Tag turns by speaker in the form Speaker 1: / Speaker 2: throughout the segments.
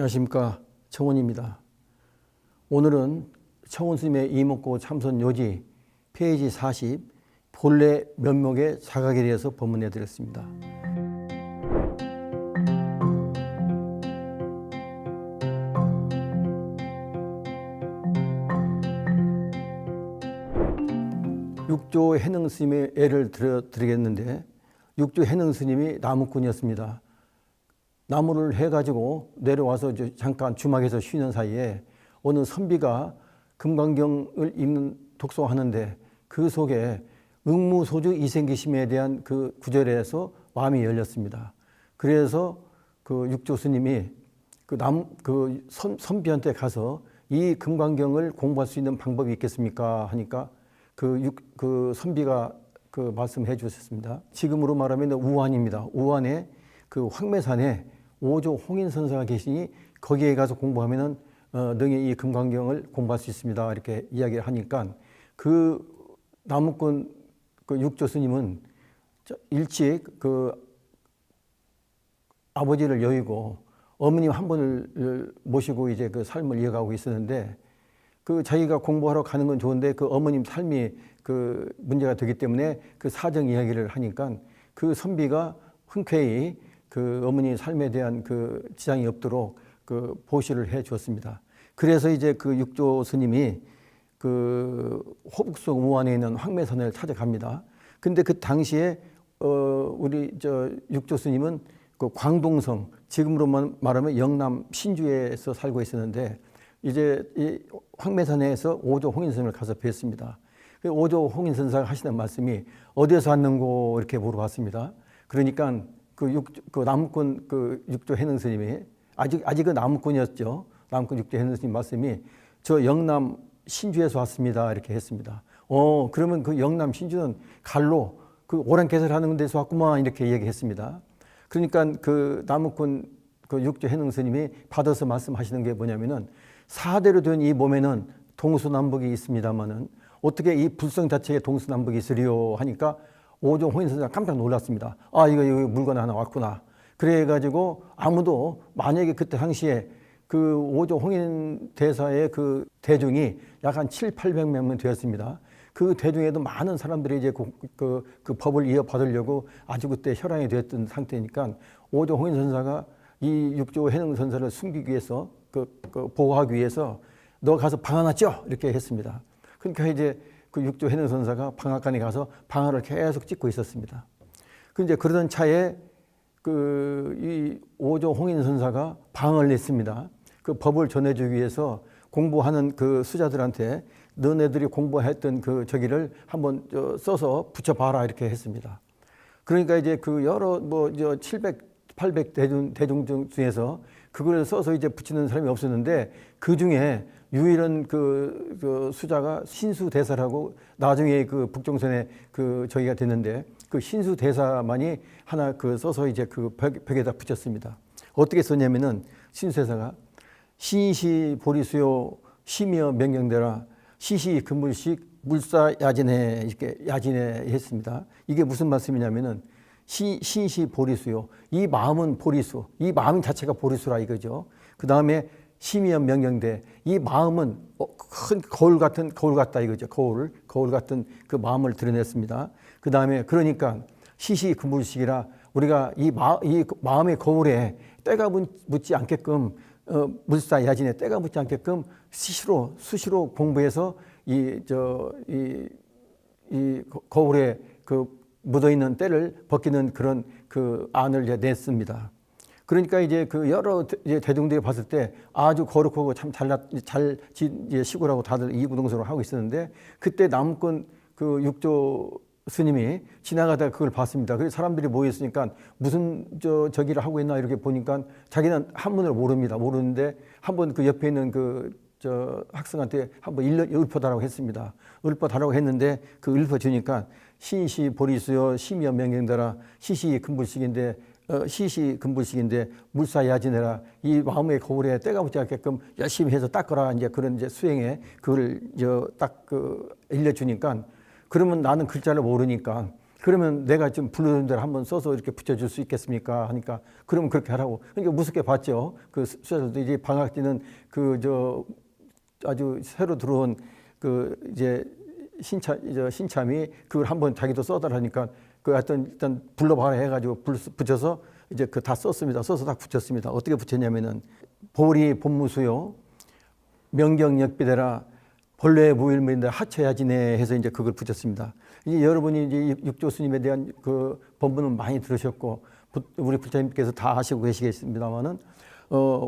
Speaker 1: 안녕하십니까, 청원입니다. 오늘은 청원 스님의 이목고 참선 요지 페이지 40 본래 면목의 자각에 대해서 법문해 드렸습니다. 육조 해능 스님의 예를 드리겠는데, 육조 해능 스님이 나무꾼이었습니다. 나무를 해가지고 내려와서 잠깐 주막에서 쉬는 사이에 어느 선비가 금강경을 읽는 독서하는데 그 속에 응무소주 이생기심에 대한 그 구절에서 마음이 열렸습니다. 그래서 그 육조 스님이 그 선비한테 가서 이 금강경을 공부할 수 있는 방법이 있겠습니까? 하니까 그 선비가 그 말씀해 주셨습니다. 지금으로 말하면 우안입니다. 우안에 그 황매산에 오조 홍인선사가 계시니 거기에 가서 공부하면은 능히 이 금강경을 공부할 수 있습니다. 이렇게 이야기를 하니까 그 나무꾼 그 육조 스님은 일찍 그 아버지를 여의고 어머님 한 분을 모시고 이제 그 삶을 이어가고 있었는데, 그 자기가 공부하러 가는 건 좋은데 그 어머님 삶이 그 문제가 되기 때문에 그 사정 이야기를 하니까 그 선비가 흔쾌히 그 어머니 삶에 대한 그 지장이 없도록 그 보시를 해 주었습니다. 그래서 이제 그 육조 스님이 그 호북성 우안에 있는 황매산을 찾아갑니다. 근데 그 당시에 우리 육조 스님은 그 광동성, 지금으로만 말하면 영남 신주에서 살고 있었는데, 이제 이 황매산에서 오조 홍인선을 가서 뵀습니다. 오조 홍인선사가 하시는 말씀이 어디에서 왔는고 이렇게 물어봤습니다. 그러니까 그 나무꾼 그 육조 해능 스님이 아직은 나무꾼이었죠. 나무꾼 육조 해능 스님 말씀이 저 영남 신주에서 왔습니다. 이렇게 했습니다. 그러면 그 영남 신주는 갈로 그 오랑캐설 하는 데서 왔구만 이렇게 얘기했습니다. 그러니까 그 나무꾼 그 육조 해능 스님이 받아서 말씀하시는 게 뭐냐면은, 사대로 된 이 몸에는 동서남북이 있습니다만은 어떻게 이 불성 자체에 동서남북이 있으리요 하니까 오조 홍인선사가 깜짝 놀랐습니다. 이거 물건 하나 왔구나. 그래가지고 아무도, 만약에 그때 당시에 그 오조 홍인 대사의 그 대중이 약 한 700~800명만 되었습니다. 그 대중에도 많은 사람들이 이제 그 법을 이어받으려고 아주 그때 혈안이 되었던 상태니까 오조 홍인선사가 이 육조 해능 선사를 숨기기 위해서 보호하기 위해서 너 가서 방 하나 쪄 이렇게 했습니다. 그러니까 이제 그 육조 해능 선사가 방앗간에 가서 방화를 계속 찍고 있었습니다. 근데 그러던 차에 이 오조 홍인 선사가 방을 냈습니다. 그 법을 전해주기 위해서 공부하는 그 수자들한테 너네들이 공부했던 그 저기를 한번 써서 붙여봐라 이렇게 했습니다. 그러니까 이제 그 여러 700, 800 대중 중에서 그걸 써서 이제 붙이는 사람이 없었는데, 그 중에 유일한 그 수자가 신수대사라고 나중에 그 북종선에 그 저기가 됐는데, 그 신수대사만이 하나 그 써서 이제 그 벽에다 붙였습니다. 어떻게 썼냐면은 신수대사가 신시 보리수요 심여 명경대라 시시 금물식 물사야진해 이렇게 야진해 했습니다. 이게 무슨 말씀이냐면은 신시 보리수요, 이 마음은 보리수, 이 마음 자체가 보리수라 이거죠. 그 다음에 심의연 명경대, 이 마음은 큰 거울 같다 이거죠. 거울 같은 그 마음을 드러냈습니다. 그 다음에 그러니까 시시 금물식이라 우리가 이 마음의 거울에 때가 묻지 않게끔 물사 야진에 때가 묻지 않게끔 수시로 공부해서 이 거울에 그 묻어있는 때를 벗기는 그런 그 안을 이제 냈습니다. 그러니까 이제 그 여러 대중들이 봤을 때 아주 거룩하고 참 잘 시구라고 다들 이구동성으로 하고 있었는데, 그때 나무꾼 그 육조 스님이 지나가다가 그걸 봤습니다. 그래서 사람들이 모였으니까 무슨 저기를 하고 있나 이렇게 보니까 자기는 한문을 모르는데 한번 그 옆에 있는 학생한테 한번 읊어달라고 했습니다. 읊어달라고 했는데 그 읊어주니까 신시 보리수요 심여 명경대라 시시 금불식인데 물사야진해라, 이 마음의 거울에 때가 묻지 않게끔 열심히 해서 닦아라, 이제 그런 이제 수행에 그걸 딱 일러주니까, 그러면 나는 글자를 모르니까 그러면 내가 지금 부르는 대로 한번 써서 이렇게 붙여줄 수 있겠습니까? 하니까 그러면 그렇게 하라고. 그러니까 무섭게 봤죠. 그 수자들도 이제 방학지는 아주 새로 들어온 이제 신참이 그걸 한번 자기도 써달라니까 그 하여튼 일단 불러봐라 해가지고 붙여서 이제 다 썼습니다. 써서 다 붙였습니다. 어떻게 붙였냐면은 보리 본무수요 명경역비대라 본래의 무일물인데 하쳐야지네 해서 이제 그걸 붙였습니다. 이제 여러분이 이제 육조 스님에 대한 그 본문은 많이 들으셨고 우리 부처님께서 다 아시고 계시겠습니다만은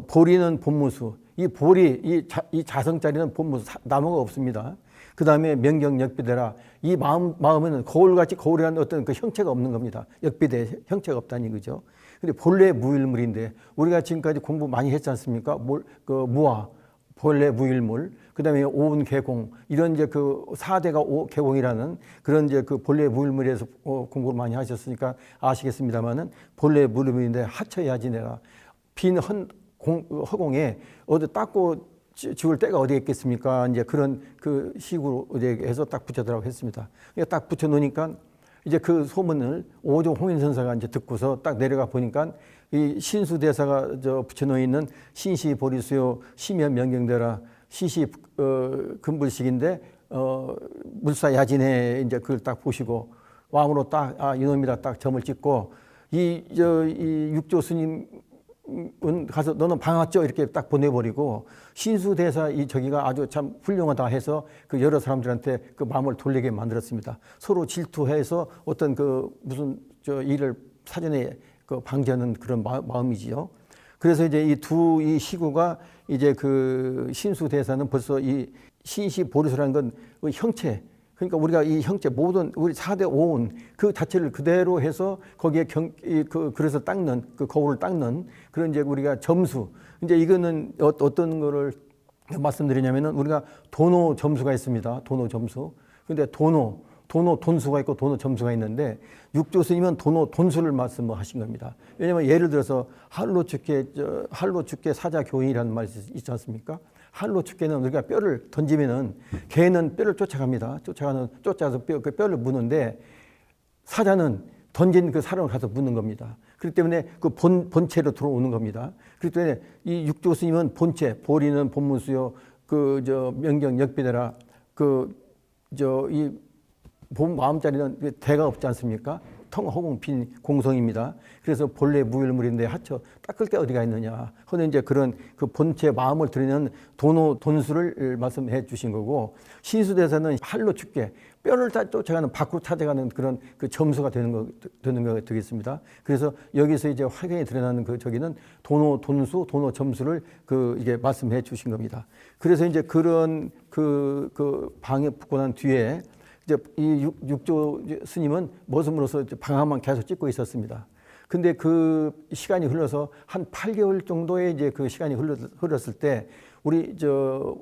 Speaker 1: 보리는 본무수, 이 보리 이 자성자리는 본무수 나무가 없습니다. 그 다음에 명경역비대라 이 마음에는 거울같이 거울이라는 어떤 그 형체가 없는 겁니다. 역비대 형체가 없다는 거죠. 근데 본래 무일물인데 우리가 지금까지 공부 많이 했지 않습니까? 무아 본래 무일물, 그 다음에 오운개공, 이런 이제 그 4대가 개공이라는 그런 이제 그 본래 무일물에서 공부를 많이 하셨으니까 아시겠습니다만은 본래 무일물인데 하쳐야지내라. 빈 허공에 어디 닦고 지울 때가 어디 있겠습니까? 이제 그런 그 식으로 해서 딱 붙여달라고 했습니다. 딱 붙여놓으니까 이제 그 소문을 오조 홍인선사가 이제 듣고서 딱 내려가 보니까 이 신수대사가 붙여놓여 있는 신시 보리수요 시면 명경대라 시시 금불식인데 물사 야진해 이제 그걸 딱 보시고 왕으로 딱 이놈이다 딱 점을 찍고 이 육조 스님은 가서 너는 방았죠 이렇게 딱 보내버리고 신수대사 저기가 아주 참 훌륭하다 해서 그 여러 사람들한테 그 마음을 돌리게 만들었습니다. 서로 질투해서 어떤 무슨 일을 사전에 방지하는 그런 마음이지요. 그래서 이제 이 시구가 이제 그 신수대사는 벌써 이 신시 보리수라는 건 형체, 그러니까 우리가 이 형체 모든 우리 4대 오온 그 자체를 그대로 해서 거기에 그래서 닦는 그 거울을 닦는 그런 이제 우리가 점수. 이제 이거는 어떤 거를 말씀드리냐면은 우리가 도노 점수가 있습니다. 도노 점수. 근데 도노 돈수가 있고 도노 점수가 있는데 육조 스님은 도노 돈수를 말씀하신 겁니다. 왜냐하면 예를 들어서 할로 죽게 사자 교인이라는 말이 있지 않습니까? 할로 죽게는 우리가 뼈를 던지면은 개는 뼈를 쫓아가서 그 뼈를 무는데 사자는 던진 그 사람을 가서 묻는 겁니다. 그렇기 때문에 그 본체로 들어오는 겁니다. 그렇기 때문에 이 육조 스님은 본체, 보리는 본무수요, 명경 역비대라, 이 마음자리는 대가 없지 않습니까? 통허공 빈 공성입니다. 그래서 본래 무일물인데 하쳐 닦을 게 어디가 있느냐 하는 이제 그런 그 본체 마음을 드리는 돈수를 말씀해 주신 거고, 신수대사는 할로 죽게 뼈를 다 쫓아가는 밖으로 찾아가는 그런 그 점수가 되는 거 되겠습니다. 그래서 여기서 이제 확연히 드러나는 저기는 돈수, 점수를 이게 말씀해 주신 겁니다. 그래서 이제 그런 방에 붙고 난 뒤에 이제 이 육조 스님은 머슴으로서 방학만 계속 찍고 있었습니다. 근데 그 시간이 흘러서 한 8개월 정도의 이제 그 시간이 흘렀을 때 우리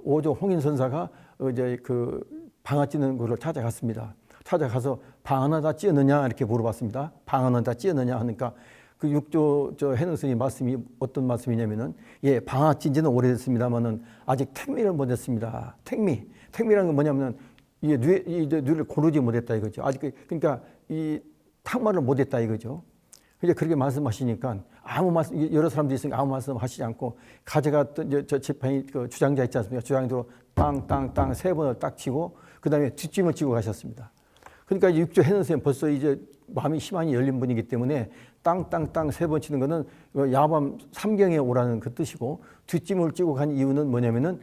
Speaker 1: 오조 홍인선사가 이제 방아 찌는 곳을 찾아갔습니다. 찾아가서 방 하나 다 찌었느냐 이렇게 물어봤습니다. 방 하나 다 찌었느냐 하니까 그 육조 해능 스님 말씀이 어떤 말씀이냐면은 예, 방아 찐 지는 오래됐습니다만은 아직 택미를 못했습니다. 택미라는 건 뭐냐면은 이게 뇌를 고르지 못했다 이거죠. 아직 그러니까 이 탁말을 못했다 이거죠. 이제 그렇게 말씀하시니까 아무 말씀, 여러 사람들이 있으니까 아무 말씀 하시지 않고 가져갔던 저 지팡이 주장자 있지 않습니까? 주장으로 땅 세 번을 딱 치고 그 다음에 뒷짐을 지고 가셨습니다. 그러니까 이제 육조 해능 선생님 벌써 이제 마음이 희망이 열린 분이기 때문에 땅 세 번 치는 거는 야밤 삼경에 오라는 그 뜻이고, 뒷짐을 지고 간 이유는 뭐냐면은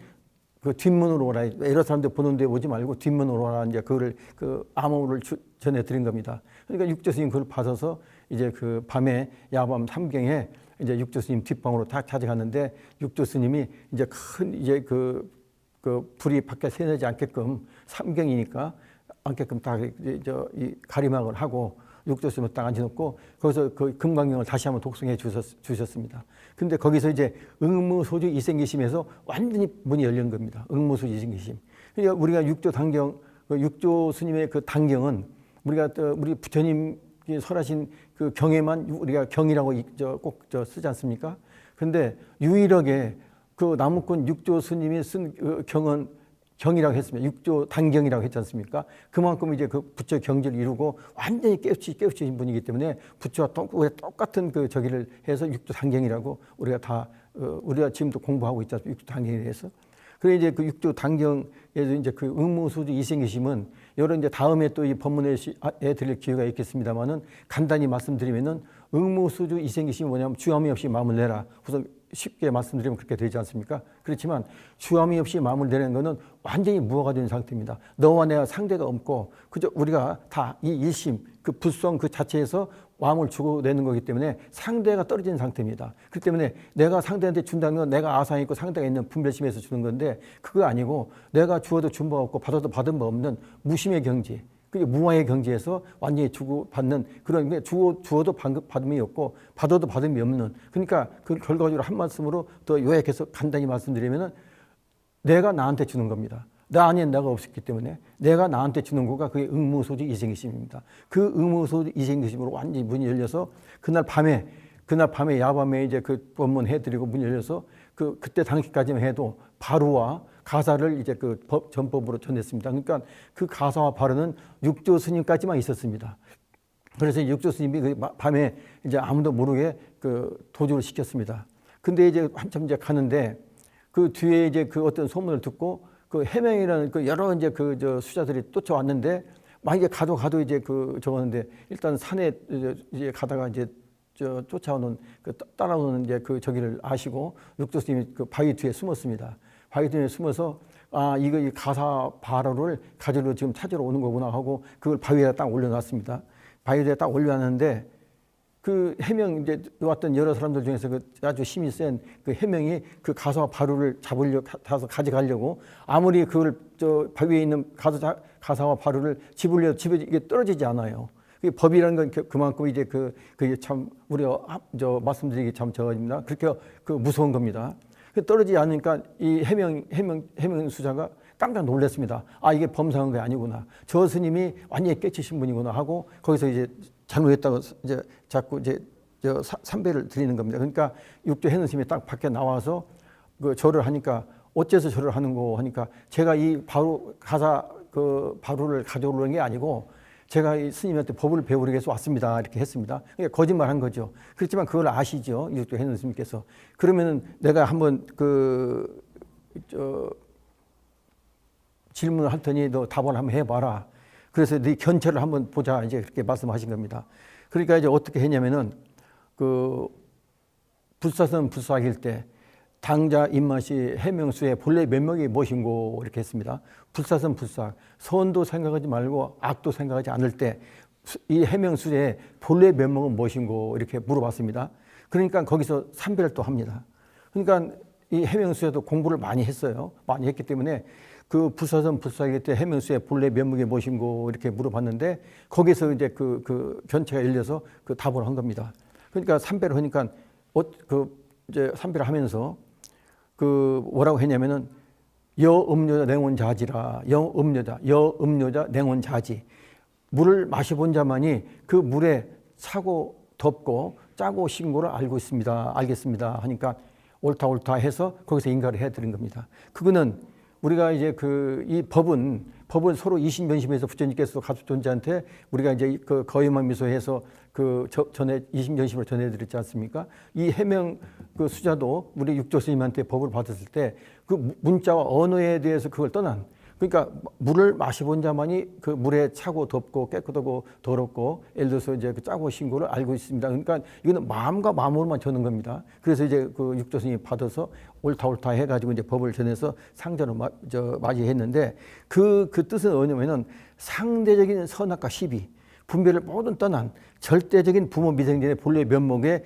Speaker 1: 그 뒷문으로 오라. 여러 사람들 보는데 오지 말고 뒷문으로 오라. 이제 그거를 암호를 전해드린 겁니다. 그러니까 육조 스님 그걸 받아서 이제 그 밤에 야밤 삼경에 이제 육조 스님 뒷방으로 다 찾아갔는데 육조 스님이 이제 큰 이제 그 불이 밖에 새내지 않게끔 삼경이니까 않게끔 딱 이 가리막을 하고 육조 스님을 딱 앉혀놓고 거기서 그 금강경을 다시 한번 독송해 주셨습니다. 근데 거기서 이제 응무소주 이생기심에서 완전히 문이 열린 겁니다. 응무소주 이생기심. 그러니까 우리가 육조 당경, 육조 스님의 그 당경은 우리 부처님이 설하신 그 경에만 우리가 경이라고 꼭 쓰지 않습니까? 근데 유일하게 그 나무꾼 육조 스님이 쓴 경은 경이라고 했습니다. 육조 단경이라고 했지 않습니까? 그만큼 이제 그 부처 경지를 이루고 완전히 깨우치신 분이기 때문에 부처와 똑같은 그 저기를 해서 육조 단경이라고 우리가 다 우리가 지금도 공부하고 있지 않습니까? 육조 단경에 대해서. 그래 이제 그 육조 단경에서 이제 그 응무수주 이생계심은 이런 이제 다음에 또 이 법문에 드릴 기회가 있겠습니다만은 간단히 말씀드리면은 응무수주 이생계심이 뭐냐면 주함이 없이 마음을 내라. 우선 쉽게 말씀드리면 그렇게 되지 않습니까? 그렇지만 주함이 없이 마음을 내는 것은 완전히 무화가 된 상태입니다. 너와 내가 상대가 없고 그저 우리가 다 이 일심 그 불성 그 자체에서 마음을 주고 내는 거기 때문에 상대가 떨어진 상태입니다. 그렇기 때문에 내가 상대한테 준다는 건 내가 아상이 있고 상대가 있는 분별심에서 주는 건데 그거 아니고 내가 주어도 준 바 없고 받아도 받은 바 없는 무심의 경지, 그게 무아의 경지에서 완전히 주고 받는 그런 게 주어도 받음이 없고 받아도 받음이 없는, 그러니까 그 결과적으로 한 말씀으로 더 요약해서 간단히 말씀드리면은 내가 나한테 주는 겁니다. 나 안에 내가 없었기 때문에 내가 나한테 주는 거가 그게 응무소주 이생계심입니다. 그 응무소주 이생계심으로 완전히 문이 열려서 그날 밤에 야밤에 이제 그 법문 해드리고 문이 열려서 그때 당시까지만 해도 바루와 가사를 이제 그 전법으로 전했습니다. 그러니까 그 가사와 바루는 육조 스님까지만 있었습니다. 그래서 육조 스님이 그 밤에 이제 아무도 모르게 그 도주를 시켰습니다. 근데 이제 한참 이제 가는데 그 뒤에 이제 그 어떤 소문을 듣고 그 해명이라는 그 여러 이제 그 저 수자들이 쫓아왔는데 막 이제 가도 이제 그 저거는데 일단 산에 이제 가다가 이제 쫓아오는 그 따라오는 이제 그 저기를 아시고 육조 스님이 그 바위 뒤에 숨었습니다. 바위 뒤에 숨어서 이거 이 가사 바로를 가지러 지금 찾으러 오는 거구나 하고 그걸 바위에다 딱 올려놨습니다. 바위에다 딱 올려놨는데 그 해명 이제 왔던 여러 사람들 중에서 그 아주 힘이 센 그 해명이 그 가사와 바루를 가져가려고 아무리 그걸 바위에 있는 가사와 바루를 집으려 집에 이게 떨어지지 않아요. 법이라는 건 그만큼 이제 그게 참 우리가 말씀드리기 참 저입니다. 그렇게 그 무서운 겁니다. 떨어지지 않으니까 이 해명 수자가 깜짝 놀랐습니다. 이게 범상한 게 아니구나. 저 스님이 완전히 깨치신 분이구나 하고 거기서 이제 잘못했다고 이제 자꾸 이제 삼배를 드리는 겁니다. 그러니까 육조 해는 스님이 딱 밖에 나와서 그 절을 하니까 어째서 절을 하는 거 하니까 제가 이 가사 그 바루를 가져오는 게 아니고 제가 이 스님한테 법을 배우기 위해서 왔습니다. 이렇게 했습니다. 그러니까 거짓말 한 거죠. 그렇지만 그걸 아시죠. 육조 해는 스님께서. 그러면은 내가 한번 질문을 할 테니 너 답을 한번 해봐라. 그래서 네 견체를 한번 보자. 이제 그렇게 말씀하신 겁니다. 그러니까 이제 어떻게 했냐면은 불사선 불사일 때 당자 입맛이 해명수의 본래 면목이 무엇인고 이렇게 했습니다. 불사선 불사, 선도 생각하지 말고 악도 생각하지 않을 때 이 해명수의 본래 면목은 무엇인고 이렇게 물어봤습니다. 그러니까 거기서 삼배를 또 합니다. 그러니까 이 해명수에도 공부를 많이 했어요. 많이 했기 때문에 그 불사선 불사일 때 해명수의 본래 면목이 무엇인고 이렇게 물어봤는데 거기서 이제 그 견체가 열려서 그 답을 한 겁니다. 그러니까 삼배를 하니까 이제 삼배를 하면서 뭐라고 했냐면은 여음료자 냉온자지라. 여음료자 냉온자지. 물을 마셔본 자만이 그 물에 차고 덥고 짜고 신고를 알겠습니다 하니까 옳다 해서 거기서 인가를 해드린 겁니다. 그거는 우리가 이제 이 법은 서로 이심전심해서 부처님께서 가수 존재한테 우리가 이제 그 거의만 미소해서 전에 이심전심을 전해드렸지 않습니까? 이 해명 그 수자도 우리 육조 스님한테 법을 받았을 때 그 문자와 언어에 대해서 그걸 떠난, 그러니까 물을 마셔본 자만이 그 물에 차고 덥고 깨끗하고 더럽고 예를 들어서 이제 그 짜고 신고를 알고 있습니다. 그러니까 이거는 마음과 마음으로만 전는 겁니다. 그래서 이제 그 육조 스님이 받아서 옳다 해가지고 이제 법을 전해서 상전을 맞이했는데 그 뜻은 뭐냐면은 상대적인 선악과 시비, 분별을 모든 떠난 절대적인 부모 미생전의 본래 면목의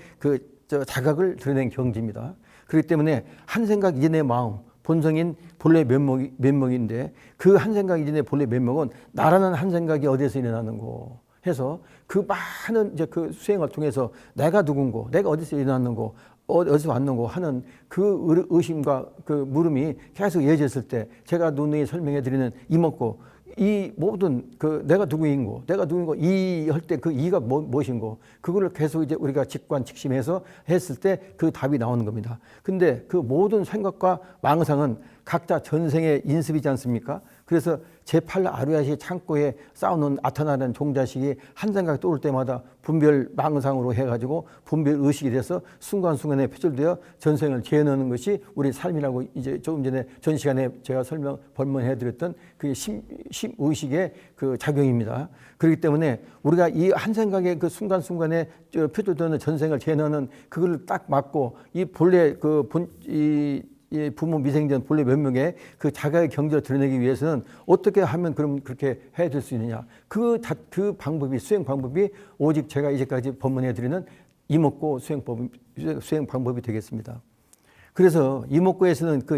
Speaker 1: 자각을 드러낸 경지입니다. 그렇기 때문에 한 생각 이전의 마음, 본성인 본래 면목인데 그 한 생각 이전의 본래 면목은 나라는 한 생각이 어디에서 일어나는고 해서 그 많은 이제 그 수행을 통해서 내가 누군고, 내가 어디서 일어났는고, 어디서 왔는고 하는 그 의심과 그 물음이 계속 이어졌을 때 제가 누누이 설명해 드리는 이목고, 이 모든 그 내가 누구인고, 내가 누구인고, 이 할 때 그 이가 무엇인고, 그거를 계속 이제 우리가 직관직심해서 했을 때 그 답이 나오는 겁니다. 근데 그 모든 생각과 망상은 각자 전생의 인습이지 않습니까? 그래서 제8 아루야시 창고에 쌓아놓은 아타나라는 종자식이 한 생각이 떠올 때마다 분별 망상으로 해가지고 분별 의식이 돼서 순간순간에 표출되어 전생을 재현하는 것이 우리 삶이라고 이제 조금 전에 전 시간에 제가 설명해드렸던 그 심의식의 그 작용입니다. 그렇기 때문에 우리가 이 한 생각의 그 순간순간에 표출되는 전생을 재현하는 그걸 딱 맞고 이 본래 이 부모 미생전 본래 면목의 그 자가의 경지를 드러내기 위해서는 어떻게 하면 그럼 그렇게 해야 될 수 있느냐. 그 방법이, 수행 방법이 오직 제가 이제까지 법문해 드리는 이목고 수행 방법이 되겠습니다. 그래서 이목고에서는 그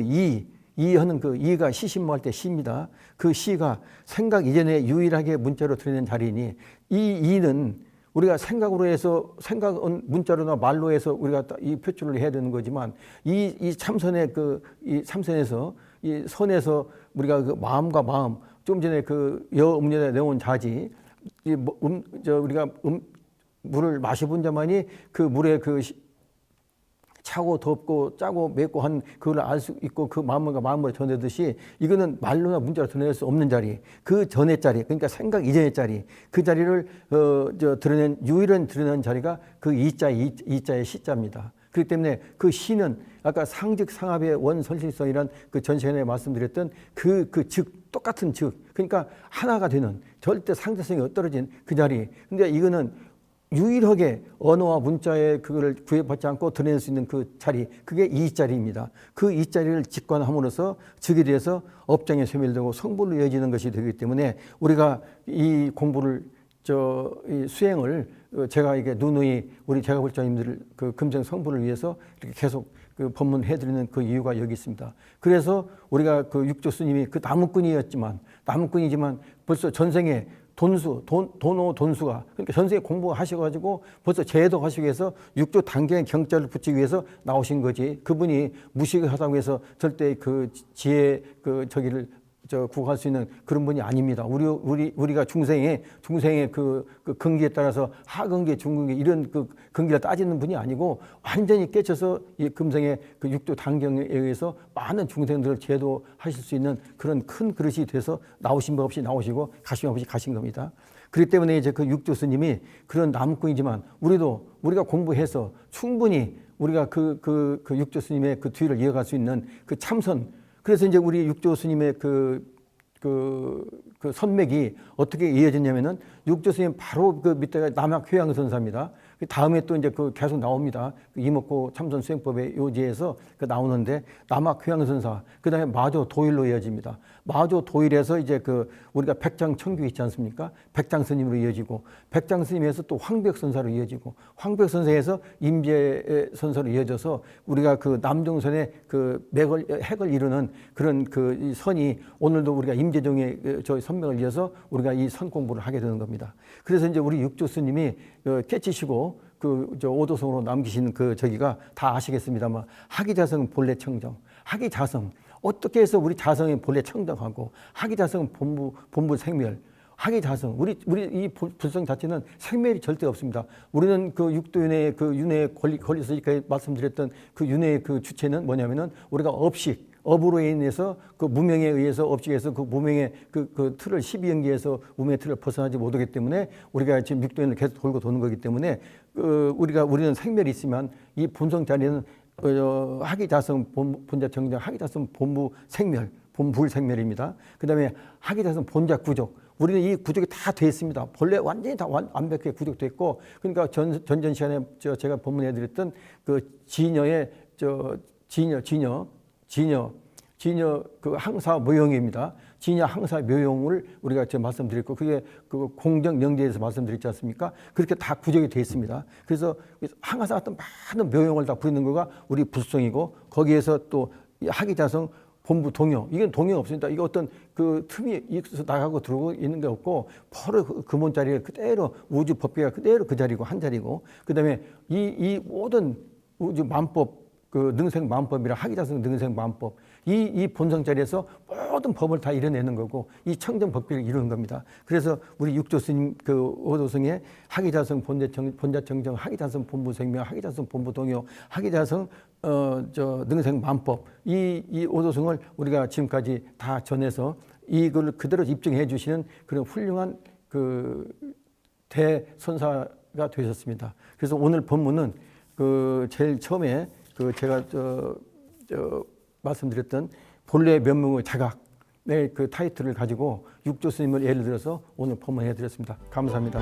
Speaker 1: 이하는 그 이가 시신모할 때 시입니다. 그 시가 생각 이전에 유일하게 문자로 드러낸 자리이니 이 이는 우리가 생각으로 해서, 생각은 문자로나 말로 해서 우리가 이 표출을 해야 되는 거지만 이 참선의 이 참선에서 이 선에서 우리가 그 마음과 마음, 좀 전에 그 여음료에 내온 자지, 우리가 물을 마셔본 자만이 그 물에 그 차고 덥고 짜고 맵고 한 그걸 알 수 있고 그 마음과 마음으로 전하듯이 이거는 말로나 문자로 전할 수 없는 자리, 그 전의 자리, 그러니까 생각 이전의 자리, 그 자리를 드러낸 유일한 드러낸 자리가 그 이자의 시자입니다. 그렇기 때문에 그 시는 아까 상즉상합의 원설실성이란 그 전 시간에 말씀드렸던 그 똑같은 즉, 그러니까 하나가 되는 절대 상대성이 떨어진 그 자리. 근데 이거는 유일하게 언어와 문자에 그거를 구애받지 않고 드러낼 수 있는 그 자리, 그게 이 자리입니다. 그 이 자리를 직관함으로써 즉에 대해서 업장에 소멸되고 성불로 이어지는 것이 되기 때문에 우리가 이 공부를 이 수행을 제가 이게 누누이 우리 제가불자님들 그 금생 성불을 위해서 이렇게 계속 그 법문해드리는 그 이유가 여기 있습니다. 그래서 우리가 그 육조 스님이 그 나무꾼이지만 벌써 전생에 돈수가 그러니까 전생에 공부하셔가지고 벌써 제도하시기 위해서 육조 단경의 경자를 붙이기 위해서 나오신 거지. 그분이 무식하다고 해서 절대 그 지혜 그 저기를 구할 수 있는 그런 분이 아닙니다. 우리가 중생의 그 근기에 따라서 하근기, 중근기 이런 그 근기를 따지는 분이 아니고 완전히 깨쳐서 이 금생의 그 육조 단경에 의해서 많은 중생들을 제도하실 수 있는 그런 큰 그릇이 돼서 나오신 법 없이 나오시고 가심 없이 가신 겁니다. 그렇기 때문에 이제 그 육조 스님이 그런 나무꾼이지만 우리가 공부해서 충분히 우리가 그 육조 스님의 그 뒤를 이어갈 수 있는 그 참선. 그래서 이제 우리 육조 스님의 그 선맥이 어떻게 이어졌냐면은 육조 스님 바로 그 밑에가 남학 효양선사입니다. 다음에 또 이제 그 계속 나옵니다. 그 이목고 참선 수행법의 요지에서 그 나오는데 남학 효양선사, 그 다음에 마조 도일로 이어집니다. 마조 도일에서 이제 그 우리가 백장 청규 있지 않습니까? 백장 스님으로 이어지고 백장 스님에서 또 황벽 선사로 이어지고 황벽 선사에서 임재 선사로 이어져서 우리가 그 남종선의 그 핵을 이루는 그런 그 선이 오늘도 우리가 임재종의 저희 선명을 이어서 우리가 이 선 공부를 하게 되는 겁니다. 그래서 이제 우리 육조 스님이 깨치시고 오도성으로 남기신 그 저기가 다 아시겠습니다만 하기자성 본래 청정, 하기자성 어떻게 해서 우리 자성이 본래 청정하고 하기자성은 본부 생멸, 하기자성 우리 이 불성 자체는 생멸이 절대 없습니다. 우리는 그 육도윤회의 그 윤회에 걸려서 이렇게 말씀드렸던 그 윤회의 그 주체는 뭐냐면은 우리가 업으로 인해서 그 무명에 의해서 업식에서 그 무명의 그 틀을 12연기에서 무명의 틀을 벗어나지 못하기 때문에 우리가 지금 육도연을 계속 돌고 도는 거기 때문에 우리는 생멸이 있으면 이 본성 자리는 하기자성 본자 정정, 하기자성 본부 생멸, 본불 생멸입니다. 그 다음에 하기자성 본자 구족. 우리는 이 구족이 다 돼 있습니다. 본래 완전히 다 완벽하게 구족돼 있고, 그러니까 전전 시간에 제가 법문해드렸던 그 진여의 진여 그 항사 묘용입니다. 진여 항사 묘용을 우리가 말씀드렸고 그게 그 공정 영제에서 말씀드렸지 않습니까? 그렇게 다 구적이 되어 있습니다. 그래서 항사 같은 많은 묘용을 다 부리는 거가 우리 불성이고 거기에서 또 하기자성 본부 동요. 이건 동요 없습니다. 이게 어떤 그 틈이 있어서 나가고 들어오고 있는 게 없고 바로 그 근본 자리가 그대로 우주 법계가 그대로 그 자리고 한 자리고 그다음에 이 모든 우주 만법 그 능생만법이라 하기자성 능생만법 이 본성 자리에서 모든 법을 다 이뤄내는 거고 이 청정법비를 이루는 겁니다. 그래서 우리 육조 스님 그 오도성의 하기자성 본자청정, 하기자성 본부생명, 하기자성 본부동요, 하기자성 능생 만법 이 오도성을 우리가 지금까지 다 전해서 이걸 그대로 입증해 주시는 그런 훌륭한 그 대선사가 되셨습니다. 그래서 오늘 법문은 그 제일 처음에 그 제가 말씀드렸던 본래 면목의 자각 그 타이틀을 가지고 육조 스님을 예를 들어서 오늘 법문해 드렸습니다. 감사합니다.